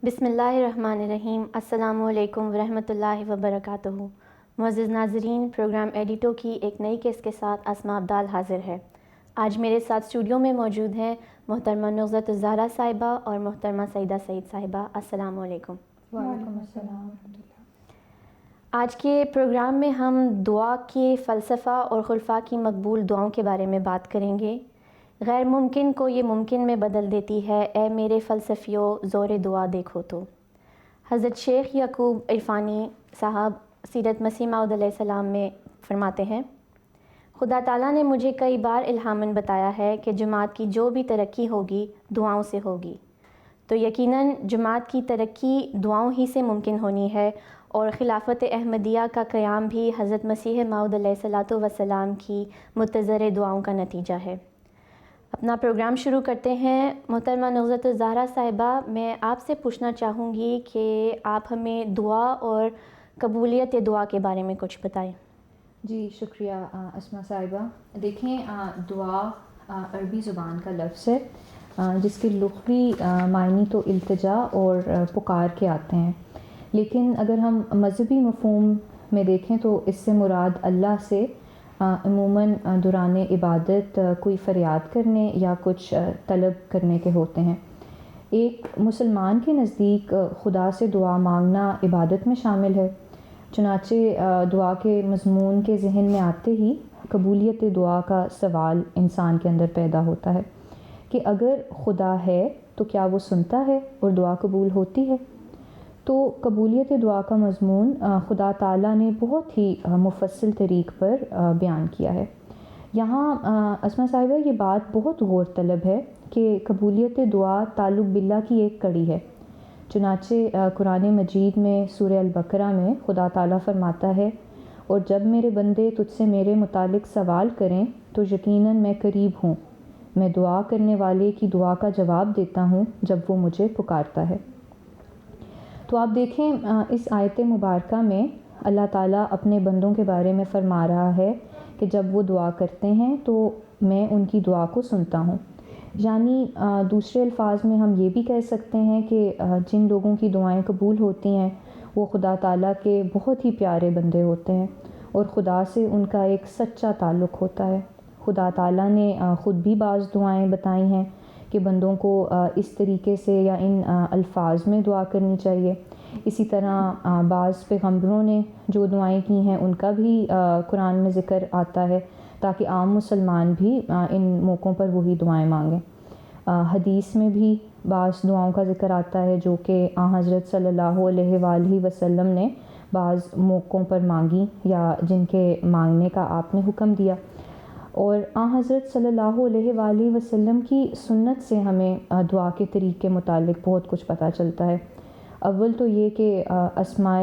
بسم اللہ الرحمن الرحیم۔ السلام علیکم ورحمۃ اللہ وبرکاتہ۔ معزز ناظرین، پروگرام ایڈیٹو کی ایک نئی قسط کے ساتھ اسماء عبدال حاضر ہے۔ آج میرے ساتھ اسٹوڈیو میں موجود ہیں محترمہ نغزت الزہرا صاحبہ اور محترمہ سعیدہ سعید صاحبہ۔ السلام علیکم۔ وعلیکم السلام۔ آج کے پروگرام میں ہم دعا کے فلسفہ اور خلفاء کی مقبول دعاؤں کے بارے میں بات کریں گے۔ غیر ممکن کو یہ ممکن میں بدل دیتی ہے، اے میرے فلسفیوں زور دعا دیکھو تو۔ حضرت شیخ یعقوب عرفانی صاحب سیرت مسیح موعود علیہ السلام میں فرماتے ہیں، خدا تعالیٰ نے مجھے کئی بار الہاماً بتایا ہے کہ جماعت کی جو بھی ترقی ہوگی دعاؤں سے ہوگی، تو یقیناً جماعت کی ترقی دعاؤں ہی سے ممکن ہونی ہے، اور خلافت احمدیہ کا قیام بھی حضرت مسیح موعود علیہ السلام کی متضرع دعاؤں کا نتیجہ ہے۔ اپنا پروگرام شروع کرتے ہیں۔ محترمہ نغزت الزہرا صاحبہ، میں آپ سے پوچھنا چاہوں گی کہ آپ ہمیں دعا اور قبولیت دعا کے بارے میں کچھ بتائیں۔ جی شکریہ اسماء صاحبہ۔ دیکھیں، دعا عربی زبان کا لفظ ہے جس کے لغوی معنی تو التجا اور پکار کے آتے ہیں، لیکن اگر ہم مذہبی مفہوم میں دیکھیں تو اس سے مراد اللہ سے عموماً دوران عبادت کوئی فریاد کرنے یا کچھ طلب کرنے کے ہوتے ہیں۔ ایک مسلمان کے نزدیک خدا سے دعا مانگنا عبادت میں شامل ہے، چنانچہ دعا کے مضمون کے ذہن میں آتے ہی قبولیت دعا کا سوال انسان کے اندر پیدا ہوتا ہے کہ اگر خدا ہے تو کیا وہ سنتا ہے اور دعا قبول ہوتی ہے؟ تو قبولیت دعا کا مضمون خدا تعالیٰ نے بہت ہی مفصل طریق پر بیان کیا ہے۔ یہاں اسماء صاحبہ یہ بات بہت غور طلب ہے کہ قبولیت دعا تعلق باللہ کی ایک کڑی ہے، چنانچہ قرآن مجید میں سورہ البقرہ میں خدا تعالیٰ فرماتا ہے، اور جب میرے بندے تجھ سے میرے متعلق سوال کریں تو یقیناً میں قریب ہوں، میں دعا کرنے والے کی دعا کا جواب دیتا ہوں جب وہ مجھے پکارتا ہے۔ تو آپ دیکھیں اس آیت مبارکہ میں اللہ تعالیٰ اپنے بندوں کے بارے میں فرما رہا ہے کہ جب وہ دعا کرتے ہیں تو میں ان کی دعا کو سنتا ہوں، یعنی دوسرے الفاظ میں ہم یہ بھی کہہ سکتے ہیں کہ جن لوگوں کی دعائیں قبول ہوتی ہیں وہ خدا تعالیٰ کے بہت ہی پیارے بندے ہوتے ہیں اور خدا سے ان کا ایک سچا تعلق ہوتا ہے۔ خدا تعالیٰ نے خود بھی بعض دعائیں بتائی ہیں کہ بندوں کو اس طریقے سے یا ان الفاظ میں دعا کرنی چاہیے۔ اسی طرح بعض پیغمبروں نے جو دعائیں کی ہیں ان کا بھی قرآن میں ذکر آتا ہے تاکہ عام مسلمان بھی ان موقعوں پر وہی دعائیں مانگیں۔ حدیث میں بھی بعض دعاؤں کا ذکر آتا ہے جو کہ حضرت صلی اللہ علیہ وآلہ وسلم نے بعض موقعوں پر مانگی یا جن کے مانگنے کا آپ نے حکم دیا، اور حضرت صلی اللہ علیہ وآلہ وسلم کی سنت سے ہمیں دعا کے طریق کے متعلق بہت کچھ پتہ چلتا ہے۔ اول تو یہ کہ اسماء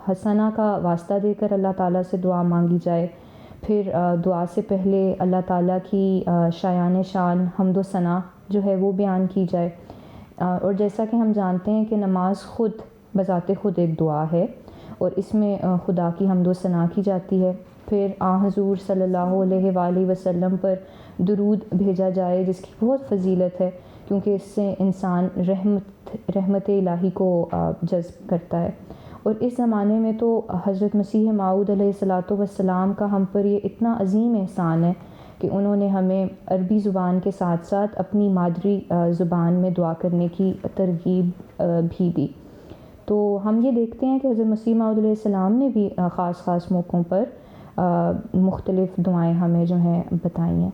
حسنہ کا واسطہ دے کر اللہ تعالیٰ سے دعا مانگی جائے، پھر دعا سے پہلے اللہ تعالیٰ کی شایان شان حمد و ثنا جو ہے وہ بیان کی جائے، اور جیسا کہ ہم جانتے ہیں کہ نماز خود بذات خود ایک دعا ہے اور اس میں خدا کی حمد و ثنا کی جاتی ہے۔ پھر حضور صلی اللہ علیہ وآلہ وسلم پر درود بھیجا جائے جس کی بہت فضیلت ہے، کیونکہ اس سے انسان رحمت الہی کو جذب کرتا ہے۔ اور اس زمانے میں تو حضرت مسیح موعود علیہ السلام کا ہم پر یہ اتنا عظیم احسان ہے کہ انہوں نے ہمیں عربی زبان کے ساتھ ساتھ اپنی مادری زبان میں دعا کرنے کی ترغیب بھی دی۔ تو ہم یہ دیکھتے ہیں کہ حضرت مسیح موعود علیہ السلام نے بھی خاص موقعوں پر مختلف دعائیں ہمیں جو ہیں بتائی ہیں۔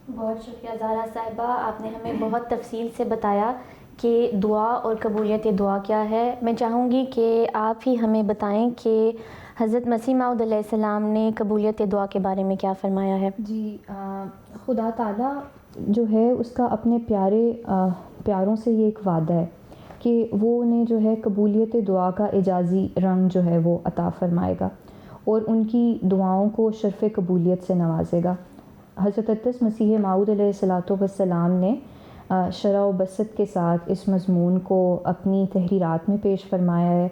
بہت شکریہ زہرا صاحبہ، آپ نے ہمیں بہت تفصیل سے بتایا کہ دعا اور قبولیت دعا کیا ہے۔ میں چاہوں گی کہ آپ ہی ہمیں بتائیں کہ حضرت مسیح موعود علیہ السلام نے قبولیت دعا کے بارے میں کیا فرمایا ہے۔ جی، خدا تعالیٰ جو ہے اس کا اپنے پیاروں سے یہ ایک وعدہ ہے کہ وہ انہیں جو ہے قبولیت دعا کا اعجازی رنگ جو ہے وہ عطا فرمائے گا اور ان کی دعاؤں کو شرف قبولیت سے نوازے گا۔ حضرت اقدس مسیح موعود علیہ السلام نے شرح و بسط کے ساتھ اس مضمون کو اپنی تحریرات میں پیش فرمایا ہے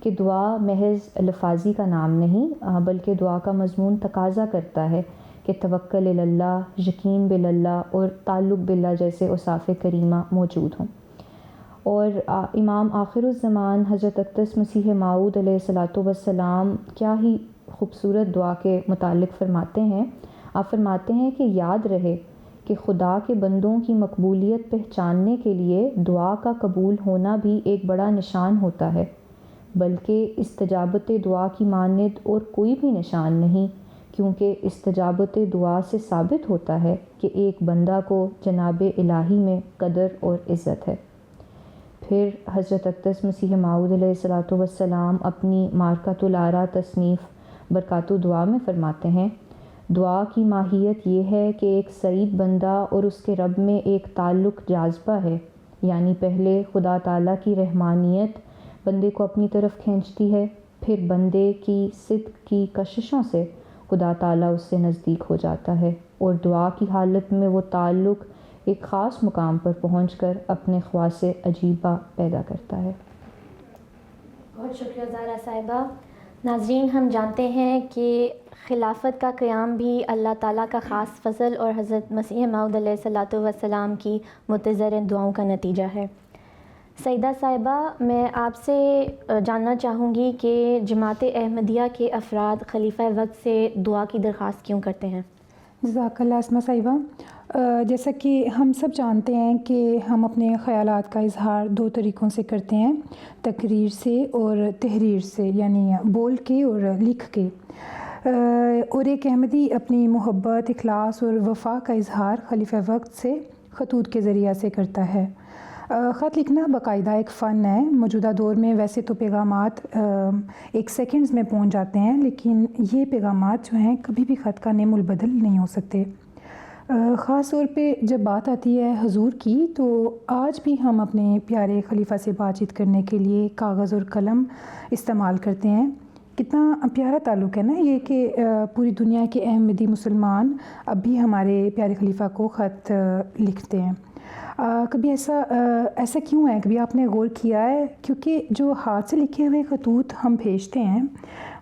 کہ دعا محض لفاظی کا نام نہیں بلکہ دعا کا مضمون تقاضا کرتا ہے کہ توکل اللہ، یقین باللہ اور تعلق باللہ جیسے اوصاف کریمہ موجود ہوں۔ اور امام آخر الزمان حضرت اقدس مسیح موعود علیہ الصلاۃ والسلام کیا ہی خوبصورت دعا کے متعلق فرماتے ہیں. آپ فرماتے ہیں کہ یاد رہے کہ خدا کے بندوں کی مقبولیت پہچاننے کے لیے دعا کا قبول ہونا بھی ایک بڑا نشان ہوتا ہے، بلکہ استجابت دعا کی مانند اور کوئی بھی نشان نہیں، کیونکہ استجابت دعا سے ثابت ہوتا ہے کہ ایک بندہ کو جناب الہی میں قدر اور عزت ہے. پھر حضرت اقدس مسیح موعود علیہ الصلاۃ والسلام اپنی مارکۃ الآراء تصنیف برکات دعا میں فرماتے ہیں، دعا کی ماہیت یہ ہے کہ ایک سعید بندہ اور اس کے رب میں ایک تعلق جاذبہ ہے، یعنی پہلے خدا تعالیٰ کی رحمانیت بندے کو اپنی طرف کھینچتی ہے، پھر بندے کی صدق کی کششوں سے خدا تعالیٰ اس سے نزدیک ہو جاتا ہے، اور دعا کی حالت میں وہ تعلق ایک خاص مقام پر پہنچ کر اپنے خواص عجیبہ پیدا کرتا ہے. بہت شکریہ زہرا صاحبہ. ناظرین، ہم جانتے ہیں کہ خلافت کا قیام بھی اللہ تعالیٰ کا خاص فضل اور حضرت مسیح موعود علیہ الصلاۃ والسلام کی متضرع دعاؤں کا نتیجہ ہے. سیدہ صاحبہ، میں آپ سے جاننا چاہوں گی کہ جماعت احمدیہ کے افراد خلیفہ وقت سے دعا کی درخواست کیوں کرتے ہیں؟ جزاک اللہ اسما صاحبہ. جیسا کہ ہم سب جانتے ہیں کہ ہم اپنے خیالات کا اظہار دو طریقوں سے کرتے ہیں، تقریر سے اور تحریر سے، یعنی بول کے اور لکھ کے. اور ایک احمدی اپنی محبت، اخلاص اور وفا کا اظہار خلیفہ وقت سے خطوط کے ذریعہ سے کرتا ہے. خط لکھنا باقاعدہ ایک فن ہے. موجودہ دور میں ویسے تو پیغامات ایک سیکنڈز میں پہنچ جاتے ہیں، لیکن یہ پیغامات جو ہیں کبھی بھی خط کا نیم البدل نہیں ہو سکتے. خاص طور پہ جب بات آتی ہے حضور کی، تو آج بھی ہم اپنے پیارے خلیفہ سے بات چیت کرنے کے لیے کاغذ اور قلم استعمال کرتے ہیں. کتنا پیارا تعلق ہے نا یہ کہ پوری دنیا کے احمدی مسلمان اب بھی ہمارے پیارے خلیفہ کو خط لکھتے ہیں. کبھی ایسا کیوں ہے؟ کبھی آپ نے غور کیا ہے؟ کیونکہ جو ہاتھ سے لکھے ہوئے خطوط ہم بھیجتے ہیں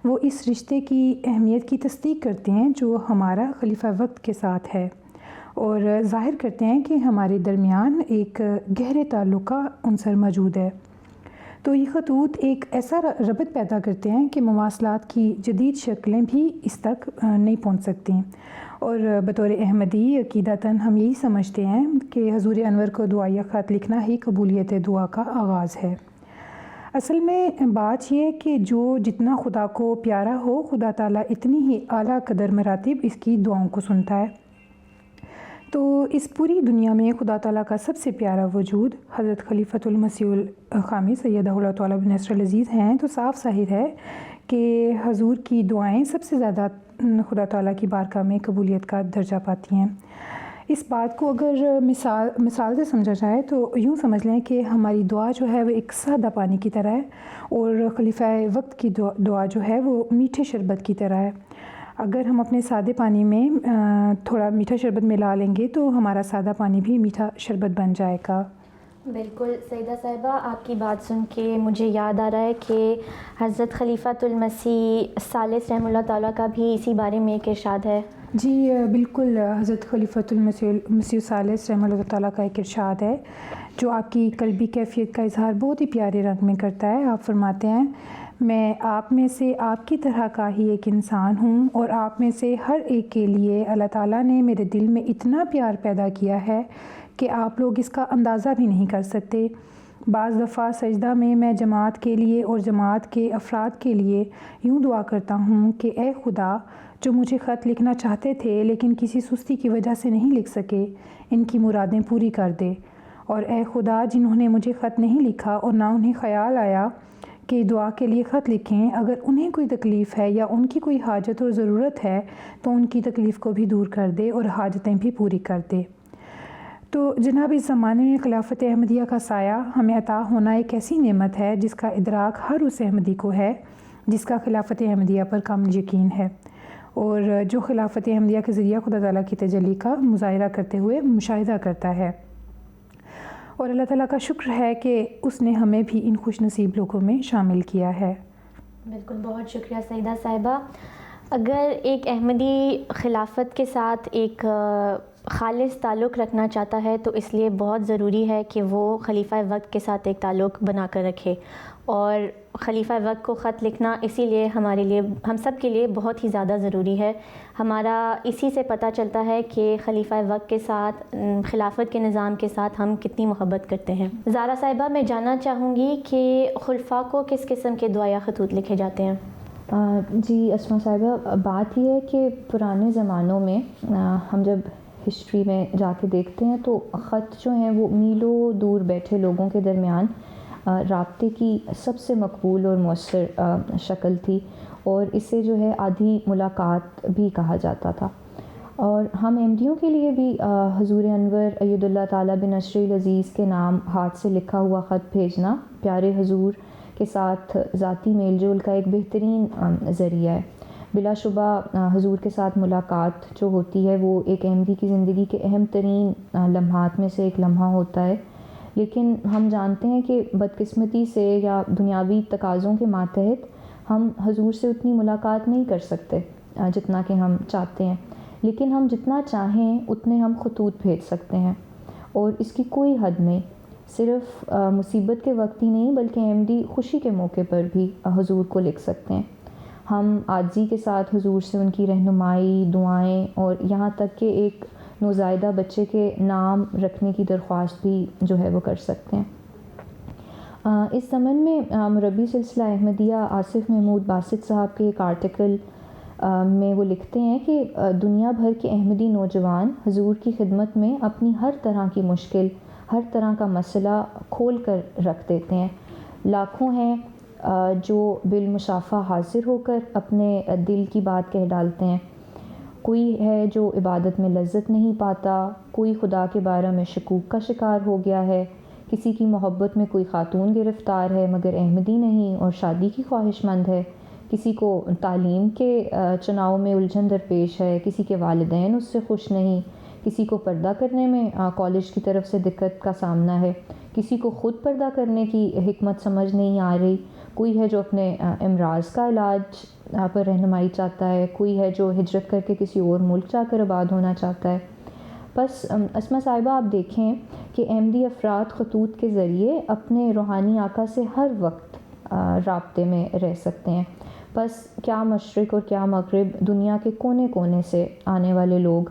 وہ اس رشتے کی اہمیت کی تصدیق کرتے ہیں جو ہمارا خلیفہ وقت کے ساتھ ہے، اور ظاہر کرتے ہیں کہ ہمارے درمیان ایک گہرے تعلق کا عنصر موجود ہے. تو یہ خطوط ایک ایسا ربط پیدا کرتے ہیں کہ مواصلات کی جدید شکلیں بھی اس تک نہیں پہنچ سکتی. اور بطور احمدی عقیدتاً ہم یہی سمجھتے ہیں کہ حضور انور کو دعائیہ خط لکھنا ہی قبولیت دعا کا آغاز ہے. اصل میں بات یہ ہے کہ جو جتنا خدا کو پیارا ہو، خدا تعالیٰ اتنی ہی اعلیٰ قدر مراتب اس کی دعاؤں کو سنتا ہے. تو اس پوری دنیا میں خدا تعالیٰ کا سب سے پیارا وجود حضرت خلیفۃ المسیح الخامس سیدہ اللہ تعالیٰ بن نصر العزیز ہیں، تو صاف ظاہر ہے کہ حضور کی دعائیں سب سے زیادہ خدا تعالیٰ کی بارگاہ میں قبولیت کا درجہ پاتی ہیں. اس بات کو اگر مثال سے سمجھا جائے تو یوں سمجھ لیں کہ ہماری دعا جو ہے وہ ایک سادہ پانی کی طرح ہے، اور خلیفہ وقت کی دعا جو ہے وہ میٹھے شربت کی طرح ہے. اگر ہم اپنے سادے پانی میں تھوڑا میٹھا شربت ملا لیں گے تو ہمارا سادہ پانی بھی میٹھا شربت بن جائے گا. بالکل سیدہ صاحبہ، آپ کی بات سن کے مجھے یاد آ رہا ہے کہ حضرت خلیفۃ المسیح ثالث رحمہ اللہ تعالیٰ کا بھی اسی بارے میں ایک ارشاد ہے. جی بالکل، حضرت خلیفۃ المسیح ثالث رحمہ اللہ تعالیٰ کا ایک ارشاد ہے جو آپ کی قلبی کیفیت کا اظہار بہت ہی پیارے رنگ میں کرتا ہے. آپ فرماتے ہیں، میں آپ میں سے آپ کی طرح کا ہی ایک انسان ہوں، اور آپ میں سے ہر ایک کے لیے اللہ تعالیٰ نے میرے دل میں اتنا پیار پیدا کیا ہے کہ آپ لوگ اس کا اندازہ بھی نہیں کر سکتے. بعض دفعہ سجدہ میں جماعت کے لیے اور جماعت کے افراد کے لیے یوں دعا کرتا ہوں کہ اے خدا، جو مجھے خط لکھنا چاہتے تھے لیکن کسی سستی کی وجہ سے نہیں لکھ سکے، ان کی مرادیں پوری کر دے. اور اے خدا، جنہوں نے مجھے خط نہیں لکھا اور نہ انہیں خیال آیا کہ دعا کے لیے خط لکھیں، اگر انہیں کوئی تکلیف ہے یا ان کی کوئی حاجت اور ضرورت ہے تو ان کی تکلیف کو بھی دور کر دے اور حاجتیں بھی پوری کر دے. تو جناب، اس زمانے میں خلافت احمدیہ کا سایہ ہمیں عطا ہونا ایک ایسی نعمت ہے جس کا ادراک ہر اس احمدی کو ہے جس کا خلافت احمدیہ پر کامل یقین ہے، اور جو خلافت احمدیہ کے ذریعہ خدا تعالیٰ کی تجلی کا مظاہرہ کرتے ہوئے مشاہدہ کرتا ہے. اور اللہ تعالیٰ کا شکر ہے کہ اس نے ہمیں بھی ان خوش نصیب لوگوں میں شامل کیا ہے. بالکل، بہت شکریہ سیدہ صاحبہ. اگر ایک احمدی خلافت کے ساتھ ایک خالص تعلق رکھنا چاہتا ہے تو اس لیے بہت ضروری ہے کہ وہ خلیفہ وقت کے ساتھ ایک تعلق بنا کر رکھے، اور خلیفہ وقت کو خط لکھنا اسی لیے ہمارے لیے، ہم سب کے لیے بہت ہی زیادہ ضروری ہے۔ ہمارا اسی سے پتہ چلتا ہے کہ خلیفہ وقت کے ساتھ، خلافت کے نظام کے ساتھ ہم کتنی محبت کرتے ہیں۔ زارا صاحبہ، میں جاننا چاہوں گی کہ خلفاء کو کس قسم کے دعائیہ خطوط لکھے جاتے ہیں؟ جی اسما صاحبہ، بات یہ ہے کہ پرانے زمانوں میں ہم جب ہسٹری میں جا کے دیکھتے ہیں تو خط جو ہیں وہ میلوں دور بیٹھے لوگوں کے درمیان رابطے کی سب سے مقبول اور مؤثر شکل تھی، اور اسے جو ہے آدھی ملاقات بھی کہا جاتا تھا۔ اور ہم احمدیوں کے لیے بھی حضور انور اید اللہ تعالیٰ بن نصر العزیز کے نام ہاتھ سے لکھا ہوا خط بھیجنا پیارے حضور کے ساتھ ذاتی میل جول کا ایک بہترین ذریعہ ہے۔ بلا شبہ حضور کے ساتھ ملاقات جو ہوتی ہے وہ ایک احمدی کی زندگی کے اہم ترین لمحات میں سے ایک لمحہ ہوتا ہے، لیکن ہم جانتے ہیں کہ بدقسمتی سے یا دنیاوی تقاضوں کے ماتحت ہم حضور سے اتنی ملاقات نہیں کر سکتے جتنا کہ ہم چاہتے ہیں، لیکن ہم جتنا چاہیں اتنے ہم خطوط بھیج سکتے ہیں، اور اس کی کوئی حد نہیں۔ صرف مصیبت کے وقت ہی نہیں بلکہ احمدی خوشی کے موقع پر بھی حضور کو لکھ سکتے ہیں۔ ہم عاجزی کے ساتھ حضور سے ان کی رہنمائی، دعائیں، اور یہاں تک کہ ایک نوزائیدہ بچے کے نام رکھنے کی درخواست بھی جو ہے وہ کر سکتے ہیں۔ اس ضمن میں مربی سلسلہ احمدیہ آصف محمود باسط صاحب کے ایک آرٹیکل میں وہ لکھتے ہیں کہ دنیا بھر کے احمدی نوجوان حضور کی خدمت میں اپنی ہر طرح کی مشکل، ہر طرح کا مسئلہ کھول کر رکھ دیتے ہیں۔ لاکھوں ہیں جو بالمشافہ حاضر ہو کر اپنے دل کی بات کہہ ڈالتے ہیں۔ کوئی ہے جو عبادت میں لذت نہیں پاتا، کوئی خدا کے بارے میں شکوک کا شکار ہو گیا ہے، کسی کی محبت میں کوئی خاتون گرفتار ہے مگر احمدی نہیں اور شادی کی خواہش مند ہے، کسی کو تعلیم کے چناؤ میں الجھن درپیش ہے، کسی کے والدین اس سے خوش نہیں، کسی کو پردہ کرنے میں کالج کی طرف سے دقت کا سامنا ہے، کسی کو خود پردہ کرنے کی حکمت سمجھ نہیں آ رہی، کوئی ہے جو اپنے امراض کا علاج پر رہنمائی چاہتا ہے، کوئی ہے جو ہجرت کر کے کسی اور ملک جا کر آباد ہونا چاہتا ہے۔ بس اسما صاحبہ، آپ دیکھیں کہ احمدی افراد خطوط کے ذریعے اپنے روحانی آقا سے ہر وقت رابطے میں رہ سکتے ہیں۔ بس کیا مشرق اور کیا مغرب، دنیا کے کونے کونے سے آنے والے لوگ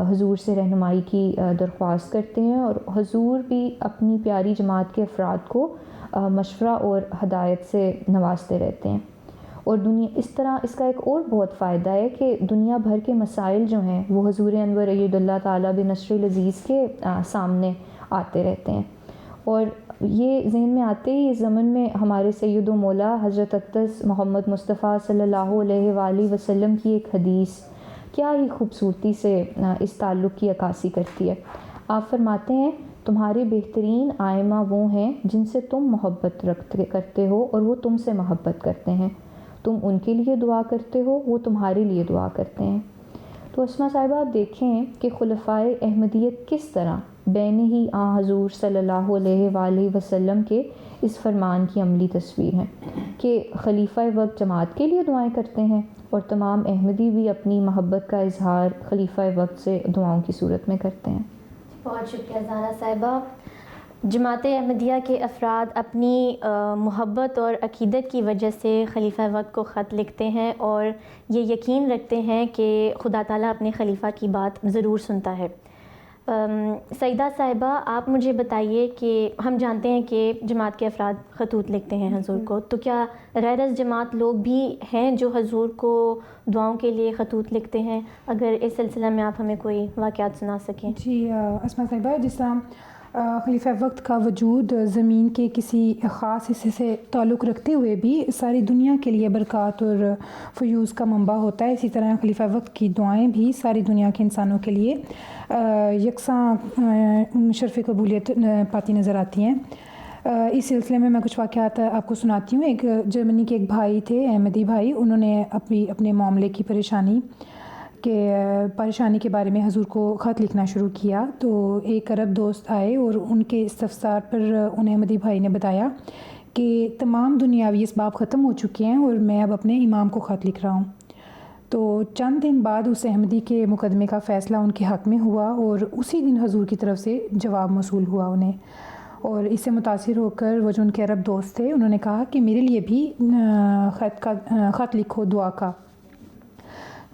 حضور سے رہنمائی کی درخواست کرتے ہیں، اور حضور بھی اپنی پیاری جماعت کے افراد کو مشورہ اور ہدایت سے نوازتے رہتے ہیں۔ اور اس طرح اس کا ایک اور بہت فائدہ ہے کہ دنیا بھر کے مسائل جو ہیں وہ حضور انور اید اللہ تعالیٰ بن نصر العزیز کے سامنے آتے رہتے ہیں، اور یہ ذہن میں آتے ہی اس زمن میں ہمارے سید و مولا حضرت اقدس محمد مصطفیٰ صلی اللہ علیہ وآلہ وسلم کی ایک حدیث کیا ہی خوبصورتی سے اس تعلق کی عکاسی کرتی ہے۔ آپ فرماتے ہیں، تمہارے بہترین آئمہ وہ ہیں جن سے تم محبت کرتے ہو اور وہ تم سے محبت کرتے ہیں، تم ان کے لیے دعا کرتے ہو، وہ تمہارے لیے دعا کرتے ہیں۔ تو اسما صاحبہ، آپ دیکھیں کہ خلفائے احمدیت کس طرح بین ہی حضور صلی اللہ علیہ وآلہ وسلم کے اس فرمان کی عملی تصویر ہیں کہ خلیفہ وقت جماعت کے لیے دعائیں کرتے ہیں، اور تمام احمدی بھی اپنی محبت کا اظہار خلیفہ وقت سے دعاؤں کی صورت میں کرتے ہیں۔ بہت شکریہ زارا صاحبہ۔ جماعت احمدیہ کے افراد اپنی محبت اور عقیدت کی وجہ سے خلیفہ وقت کو خط لکھتے ہیں، اور یہ یقین رکھتے ہیں کہ خدا تعالیٰ اپنے خلیفہ کی بات ضرور سنتا ہے۔ سیدہ صاحبہ، آپ مجھے بتائیے کہ ہم جانتے ہیں کہ جماعت کے افراد خطوط لکھتے ہیں حضور کو، تو کیا غیر از جماعت لوگ بھی ہیں جو حضور کو دعاؤں کے لیے خطوط لکھتے ہیں؟ اگر اس سلسلہ میں آپ ہمیں کوئی واقعات سنا سکیں۔ جی اسما صاحبہ، جس طرح خلیفہ وقت کا وجود زمین کے کسی خاص حصے سے تعلق رکھتے ہوئے بھی ساری دنیا کے لیے برکات اور فیوز کا منبع ہوتا ہے، اسی طرح خلیفہ وقت کی دعائیں بھی ساری دنیا کے انسانوں کے لیے یکساں شرف قبولیت پاتی نظر آتی ہیں۔ اس سلسلے میں کچھ واقعات آپ کو سناتی ہوں۔ ایک جرمنی کے ایک بھائی تھے، احمدی بھائی، انہوں نے اپنے معاملے کی پریشانی کے بارے میں حضور کو خط لکھنا شروع کیا، تو ایک عرب دوست آئے اور ان کے استفسار پر ان احمدی بھائی نے بتایا کہ تمام دنیاوی اسباب ختم ہو چکے ہیں اور میں اب اپنے امام کو خط لکھ رہا ہوں۔ تو چند دن بعد اس احمدی کے مقدمے کا فیصلہ ان کے حق میں ہوا اور اسی دن حضور کی طرف سے جواب موصول ہوا انہیں، اور اس سے متاثر ہو کر وہ جو ان کے عرب دوست تھے انہوں نے کہا کہ میرے لیے بھی خط لکھو دعا کا۔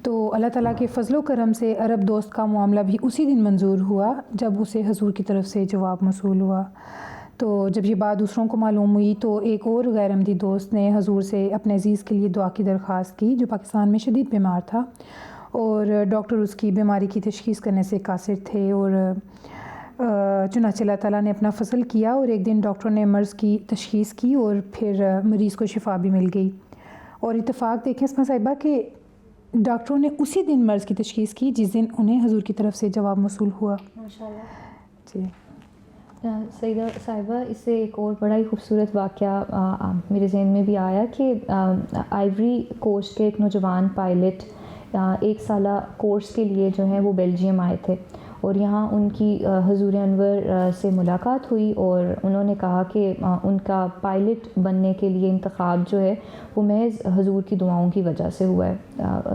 تو اللہ تعالیٰ کے فضل و کرم سے عرب دوست کا معاملہ بھی اسی دن منظور ہوا جب اسے حضور کی طرف سے جواب موصول ہوا۔ تو جب یہ بات دوسروں کو معلوم ہوئی تو ایک اور غیر احمدی دوست نے حضور سے اپنے عزیز کے لیے دعا کی درخواست کی جو پاکستان میں شدید بیمار تھا، اور ڈاکٹر اس کی بیماری کی تشخیص کرنے سے قاصر تھے، اور چنانچہ اللہ تعالیٰ نے اپنا فضل کیا اور ایک دن ڈاکٹر نے مرض کی تشخیص کی اور پھر مریض کو شفا بھی مل گئی۔ اور اتفاق دیکھیں اسما صاحبہ کہ ڈاکٹروں نے اسی دن مرض کی تشخیص کی جس دن انہیں حضور کی طرف سے جواب موصول ہوا۔ ماشاءاللہ۔ جی سیدہ صاحبہ، اس سے ایک اور بڑا ہی خوبصورت واقعہ میرے ذہن میں بھی آیا کہ آئیوری کوسٹ کے ایک نوجوان پائلٹ 1 سالہ کورس کے لیے جو ہیں وہ بیلجیم آئے تھے، اور یہاں ان کی حضور انور سے ملاقات ہوئی، اور انہوں نے کہا کہ ان کا پائلٹ بننے کے لیے انتخاب جو ہے وہ محض حضور کی دعاؤں کی وجہ سے ہوا ہے۔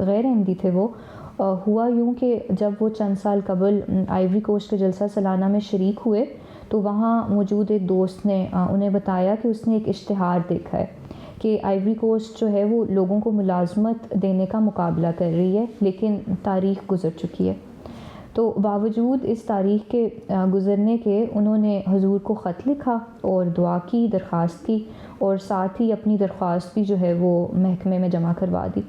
غیر احمدی تھے وہ۔ ہوا یوں کہ جب وہ چند سال قبل آئیوری کوسٹ کے جلسہ سالانہ میں شریک ہوئے تو وہاں موجود ایک دوست نے انہیں بتایا کہ اس نے ایک اشتہار دیکھا ہے کہ آئیوری کوسٹ جو ہے وہ لوگوں کو ملازمت دینے کا مقابلہ کر رہی ہے، لیکن تاریخ گزر چکی ہے۔ تو باوجود اس تاریخ کے گزرنے کے انہوں نے حضور کو خط لکھا اور دعا کی، درخواست کی، اور ساتھ ہی اپنی درخواست بھی جو ہے وہ محکمے میں جمع کروا دی۔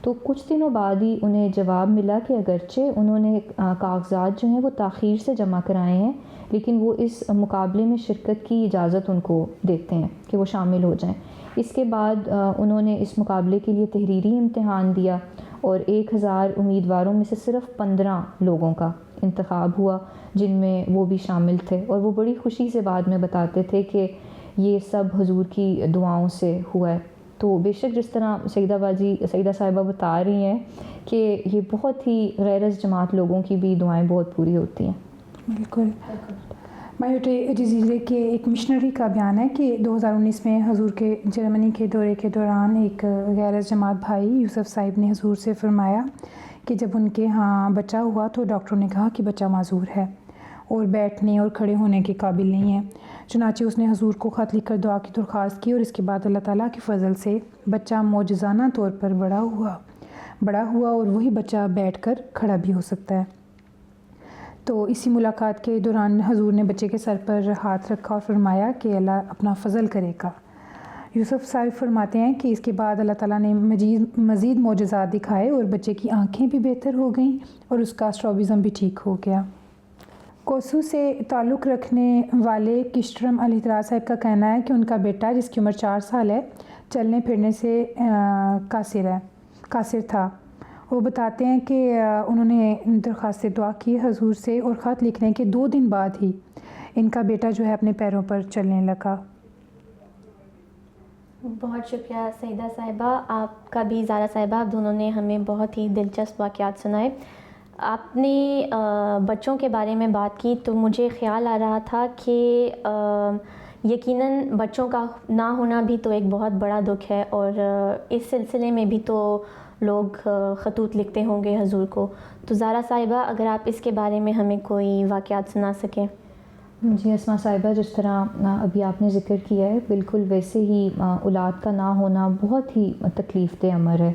تو کچھ دنوں بعد ہی انہیں جواب ملا کہ اگرچہ انہوں نے کاغذات جو ہیں وہ تاخیر سے جمع کرائے ہیں، لیکن وہ اس مقابلے میں شرکت کی اجازت ان کو دیتے ہیں کہ وہ شامل ہو جائیں۔ اس کے بعد انہوں نے اس مقابلے کے لیے تحریری امتحان دیا، اور 1000 امیدواروں میں سے صرف 15 لوگوں کا انتخاب ہوا جن میں وہ بھی شامل تھے، اور وہ بڑی خوشی سے بعد میں بتاتے تھے کہ یہ سب حضور کی دعاؤں سے ہوا ہے۔ تو بے شک جس طرح سیدہ صاحبہ بتا رہی ہیں کہ یہ بہت ہی غیر از جماعت لوگوں کی بھی دعائیں بہت پوری ہوتی ہیں۔ بالکل۔ مایوٹے جزیرے کے ایک مشنری کا بیان ہے کہ 2019 میں حضور کے جرمنی کے دورے کے دوران ایک غیر از جماعت بھائی یوسف صاحب نے حضور سے فرمایا کہ جب ان کے ہاں بچہ ہوا تو ڈاکٹروں نے کہا کہ بچہ معذور ہے اور بیٹھنے اور کھڑے ہونے کے قابل نہیں ہے۔ چنانچہ اس نے حضور کو خط لکھ کر دعا کی درخواست کی، اور اس کے بعد اللہ تعالیٰ کے فضل سے بچہ معجزانہ طور پر بڑا ہوا اور وہی بچہ بیٹھ کر کھڑا بھی ہو سکتا ہے۔ تو اسی ملاقات کے دوران حضور نے بچے کے سر پر ہاتھ رکھا اور فرمایا کہ اللہ اپنا فضل کرے گا۔ یوسف صاحب فرماتے ہیں کہ اس کے بعد اللہ تعالیٰ نے مزید معجزات دکھائے اور بچے کی آنکھیں بھی بہتر ہو گئیں اور اس کا اسٹرابزم بھی ٹھیک ہو گیا۔ کوسو سے تعلق رکھنے والے کشٹرم الہدرا صاحب کا کہنا ہے کہ ان کا بیٹا جس کی عمر 4 سال ہے چلنے پھرنے سے قاصر تھا۔ وہ بتاتے ہیں کہ انہوں نے درخواست دعا کی حضور سے، اور خط لکھنے کے 2 دن بعد ہی ان کا بیٹا جو ہے اپنے پیروں پر چلنے لگا۔ بہت شکریہ سیدہ صاحبہ، آپ کا بھی زارا صاحبہ، آپ دونوں نے ہمیں بہت ہی دلچسپ واقعات سنائے۔ آپ نے بچوں کے بارے میں بات کی تو مجھے خیال آ رہا تھا کہ یقیناً بچوں کا نہ ہونا بھی تو ایک بہت بڑا دکھ ہے، اور اس سلسلے میں بھی تو لوگ خطوط لکھتے ہوں گے حضور کو۔ تو زارا صاحبہ اگر آپ اس کے بارے میں ہمیں کوئی واقعات سنا سکیں۔ جی اسما صاحبہ، جس طرح ابھی آپ نے ذکر کیا ہے بالکل ویسے ہی اولاد کا نہ ہونا بہت ہی تکلیف دہ امر ہے،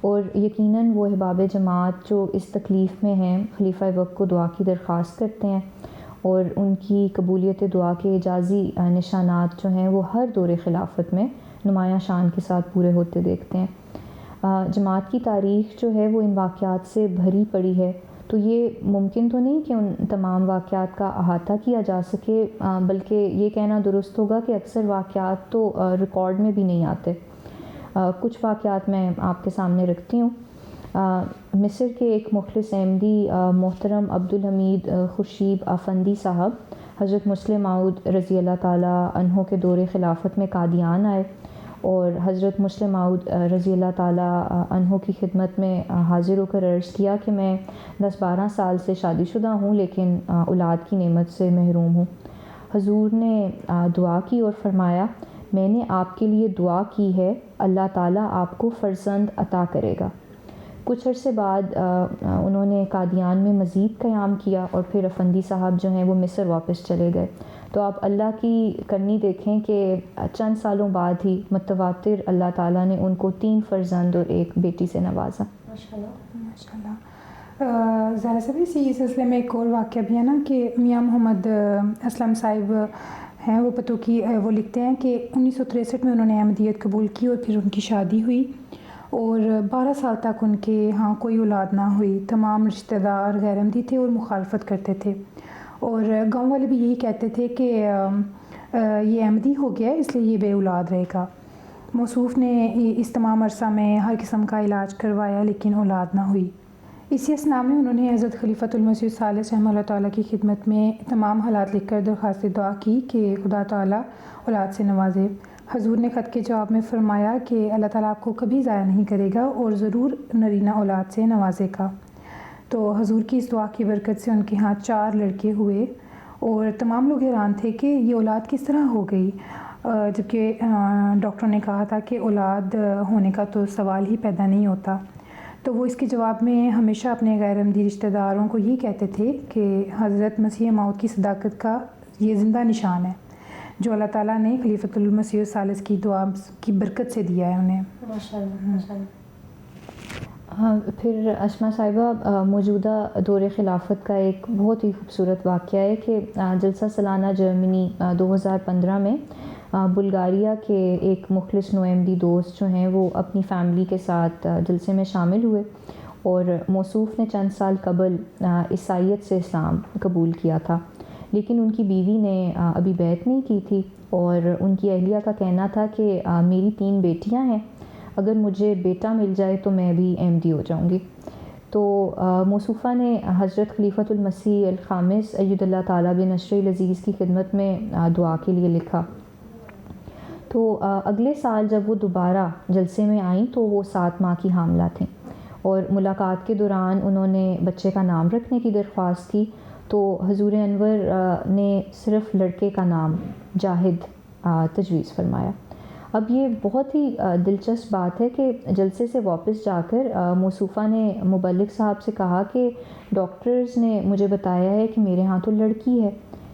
اور یقیناً وہ احباب جماعت جو اس تکلیف میں ہیں خلیفہ وقت کو دعا کی درخواست کرتے ہیں، اور ان کی قبولیت دعا کے اعجازی نشانات جو ہیں وہ ہر دور خلافت میں نمایاں شان کے ساتھ پورے ہوتے دیکھتے ہیں۔ جماعت کی تاریخ جو ہے وہ ان واقعات سے بھری پڑی ہے، تو یہ ممکن تو نہیں کہ ان تمام واقعات کا احاطہ کیا جا سکے، بلکہ یہ کہنا درست ہوگا کہ اکثر واقعات تو ریکارڈ میں بھی نہیں آتے۔ کچھ واقعات میں آپ کے سامنے رکھتی ہوں۔ مصر کے ایک مخلص احمدی محترم عبدالحمید خورشید افندی صاحب حضرت مسلم موعود رضی اللہ تعالیٰ عنہ کے دور خلافت میں قادیان آئے، اور حضرت مسلم موعود رضی اللہ تعالیٰ عنہ کی خدمت میں حاضر ہو کر عرض کیا کہ میں 10-12 سال سے شادی شدہ ہوں، لیکن اولاد کی نعمت سے محروم ہوں۔ حضور نے دعا کی اور فرمایا، میں نے آپ کے لیے دعا کی ہے، اللہ تعالیٰ آپ کو فرزند عطا کرے گا۔ کچھ عرصے بعد انہوں نے قادیان میں مزید قیام کیا اور پھر افندی صاحب جو ہیں وہ مصر واپس چلے گئے. تو آپ اللہ کی کرنی دیکھیں کہ چند سالوں بعد ہی متواتر اللہ تعالیٰ نے ان کو 3 فرزند اور 1 بیٹی سے نوازا. ماشاء اللہ. ذرا سا بھی اسی سلسلے میں ایک اور واقعہ بھی ہے نا کہ میاں محمد اسلم صاحب ہیں وہ پتو کی وہ لکھتے ہیں کہ 1963 میں انہوں نے احمدیت قبول کی اور پھر ان کی شادی ہوئی اور 12 سال تک ان کے ہاں کوئی اولاد نہ ہوئی. تمام رشتہ دار غیر احمدی تھے اور مخالفت کرتے تھے اور گاؤں والے بھی یہی کہتے تھے کہ یہ احمدی ہو گیا اس لیے یہ بے اولاد رہے گا. موصوف نے اس تمام عرصہ میں ہر قسم کا علاج کروایا لیکن اولاد نہ ہوئی. اسی اسنا میں انہوں نے حضرت خلیفۃ المسیح الثالث رحمہ اللہ تعالیٰ کی خدمت میں تمام حالات لکھ کر درخواست دعا کی کہ خدا تعالیٰ اولاد سے نوازے. حضور نے خط کے جواب میں فرمایا کہ اللہ تعالیٰ آپ کو کبھی ضائع نہیں کرے گا اور ضرور نرینہ اولاد سے نوازے گا. تو حضور کی اس دعا کی برکت سے ان کے ہاں 4 لڑکے ہوئے اور تمام لوگ حیران تھے کہ یہ اولاد کس طرح ہو گئی، جبکہ ڈاکٹر نے کہا تھا کہ اولاد ہونے کا تو سوال ہی پیدا نہیں ہوتا. تو وہ اس کے جواب میں ہمیشہ اپنے غیر احمدی رشتہ داروں کو یہ کہتے تھے کہ حضرت مسیح موعود کی صداقت کا یہ زندہ نشان ہے جو اللہ تعالیٰ نے خلیفۃ المسیح الثالث کی دعا کی برکت سے دیا ہے انہیں. ماشاءاللہ. ہاں پھر اسما صاحبہ موجودہ دور خلافت کا ایک بہت ہی خوبصورت واقعہ ہے کہ جلسہ سالانہ جرمنی 2015 میں بلغاریہ کے ایک مخلص نوعمدی دوست جو ہیں وہ اپنی فیملی کے ساتھ جلسے میں شامل ہوئے اور موصوف نے چند سال قبل عیسائیت سے اسلام قبول کیا تھا لیکن ان کی بیوی نے ابھی بیعت نہیں کی تھی اور ان کی اہلیہ کا کہنا تھا کہ میری 3 بیٹیاں ہیں، اگر مجھے بیٹا مل جائے تو میں بھی احمدی ہو جاؤں گی. تو موصوفہ نے حضرت خلیفۃ المسیح الخامس اید اللہ تعالیٰ بنصرہ العزیز کی خدمت میں دعا کے لیے لکھا. تو اگلے سال جب وہ دوبارہ جلسے میں آئیں تو وہ 7 ماہ کی حاملہ تھیں اور ملاقات کے دوران انہوں نے بچے کا نام رکھنے کی درخواست کی تو حضور انور نے صرف لڑکے کا نام جاہد تجویز فرمایا. اب یہ بہت ہی دلچسپ بات ہے کہ جلسے سے واپس جا کر موصوفہ نے مبلغ صاحب سے کہا کہ ڈاکٹرز نے مجھے بتایا ہے کہ میرے ہاں تو لڑکی ہے،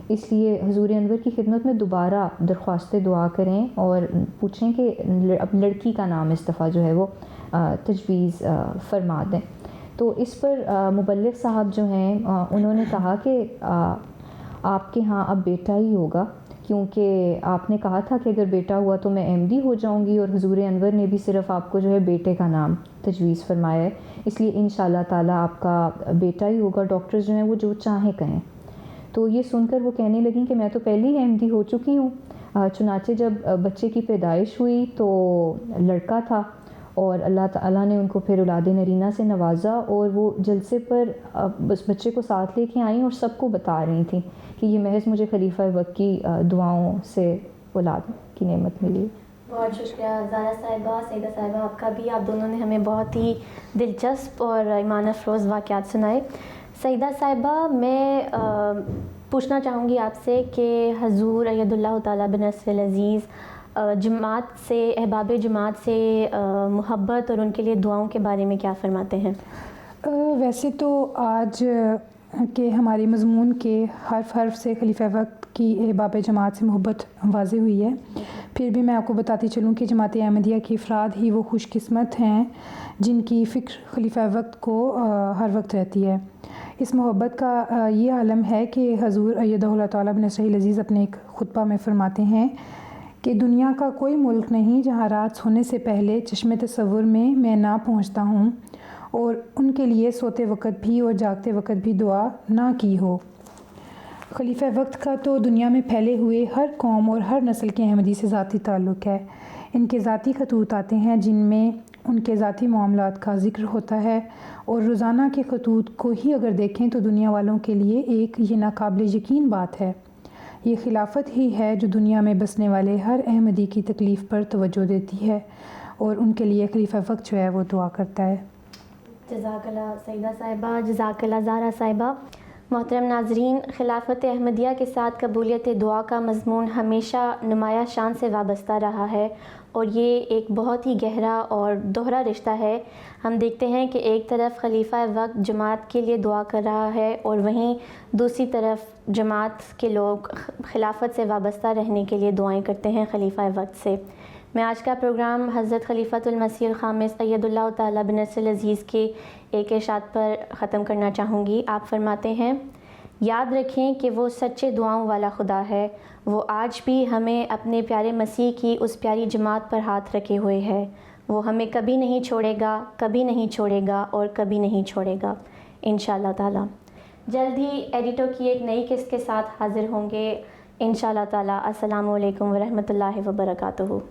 اس لیے حضور انور کی خدمت میں دوبارہ درخواست دعا کریں اور پوچھیں کہ اب لڑکی کا نام اس دفعہ جو ہے وہ تجویز فرما دیں. تو اس پر مبلغ صاحب جو ہیں انہوں نے کہا کہ آپ کے ہاں اب بیٹا ہی ہوگا کیونکہ آپ نے کہا تھا کہ اگر بیٹا ہوا تو میں احمدی ہو جاؤں گی اور حضور انور نے بھی صرف آپ کو جو ہے بیٹے کا نام تجویز فرمایا ہے، اس لیے انشاءاللہ تعالیٰ آپ کا بیٹا ہی ہوگا، ڈاکٹرز جو ہیں وہ جو چاہیں کہیں. تو یہ سن کر وہ کہنے لگیں کہ میں تو پہلے ہی احمدی ہو چکی ہوں. چنانچہ جب بچے کی پیدائش ہوئی تو لڑکا تھا اور اللہ تعالیٰ نے ان کو پھر اولاد نرینہ سے نوازا اور وہ جلسے پر بس بچے کو ساتھ لے کے آئیں اور سب کو بتا رہی تھیں کہ یہ محض مجھے خلیفہ وقت کی دعاؤں سے اولاد کی نعمت ملی. بہت شکریہ زارا صاحبہ، سیدہ صاحبہ آپ کا بھی. آپ دونوں نے ہمیں بہت ہی دلچسپ اور ایمان افروز واقعات سنائے. سیدہ صاحبہ میں پوچھنا چاہوں گی آپ سے کہ حضور اید اللہ تعالیٰ بنصرہ العزیز جماعت سے، احباب جماعت سے محبت اور ان کے لیے دعاؤں کے بارے میں کیا فرماتے ہیں؟ ویسے تو آج کہ ہمارے مضمون کے حرف سے خلیفہ وقت کی احباب جماعت سے محبت واضح ہوئی ہے، پھر بھی میں آپ کو بتاتی چلوں کہ جماعت احمدیہ کے افراد ہی وہ خوش قسمت ہیں جن کی فکر خلیفہ وقت کو ہر وقت رہتی ہے. اس محبت کا یہ عالم ہے کہ حضور ایدہ اللہ تعالیٰ بنصرہ العزیز اپنے ایک خطبہ میں فرماتے ہیں کہ دنیا کا کوئی ملک نہیں جہاں رات سونے سے پہلے چشم تصور میں نہ پہنچتا ہوں اور ان کے لیے سوتے وقت بھی اور جاگتے وقت بھی دعا نہ کی ہو. خلیفہ وقت کا تو دنیا میں پھیلے ہوئے ہر قوم اور ہر نسل کے احمدی سے ذاتی تعلق ہے. ان کے ذاتی خطوط آتے ہیں جن میں ان کے ذاتی معاملات کا ذکر ہوتا ہے اور روزانہ کے خطوط کو ہی اگر دیکھیں تو دنیا والوں کے لیے ایک یہ ناقابل یقین بات ہے. یہ خلافت ہی ہے جو دنیا میں بسنے والے ہر احمدی کی تکلیف پر توجہ دیتی ہے اور ان کے لیے خلیفہ وقت جو ہے وہ دعا کرتا ہے. جزاک اللہ سیدہ صاحبہ، جزاک اللہ زارا صاحبہ. محترم ناظرین، خلافت احمدیہ کے ساتھ قبولیت دعا کا مضمون ہمیشہ نمایاں شان سے وابستہ رہا ہے، اور یہ ایک بہت ہی گہرا اور دوہرا رشتہ ہے۔ ہم دیکھتے ہیں کہ ایک طرف خلیفہ وقت جماعت کے لیے دعا کر رہا ہے، اور وہیں دوسری طرف جماعت کے لوگ خلافت سے وابستہ رہنے کے لیے دعائیں کرتے ہیں خلیفہ وقت سے۔ میں آج کا پروگرام حضرت خلیفۃ المسیح الخامس اید اللہ تعالیٰ بنصر العزیز کے ایک ارشاد پر ختم کرنا چاہوں گی۔ آپ فرماتے ہیں، یاد رکھیں کہ وہ سچے دعاؤں والا خدا ہے، وہ آج بھی ہمیں اپنے پیارے مسیح کی اس پیاری جماعت پر ہاتھ رکھے ہوئے ہے۔ وہ ہمیں کبھی نہیں چھوڑے گا، کبھی نہیں چھوڑے گا اور کبھی نہیں چھوڑے گا انشاءاللہ تعالیٰ۔ جلد ہی ایڈیٹو کی ایک نئی قسط کے ساتھ حاضر ہوں گے انشاءاللہ تعالیٰ۔ السلام علیکم ورحمۃ اللہ وبرکاتہ۔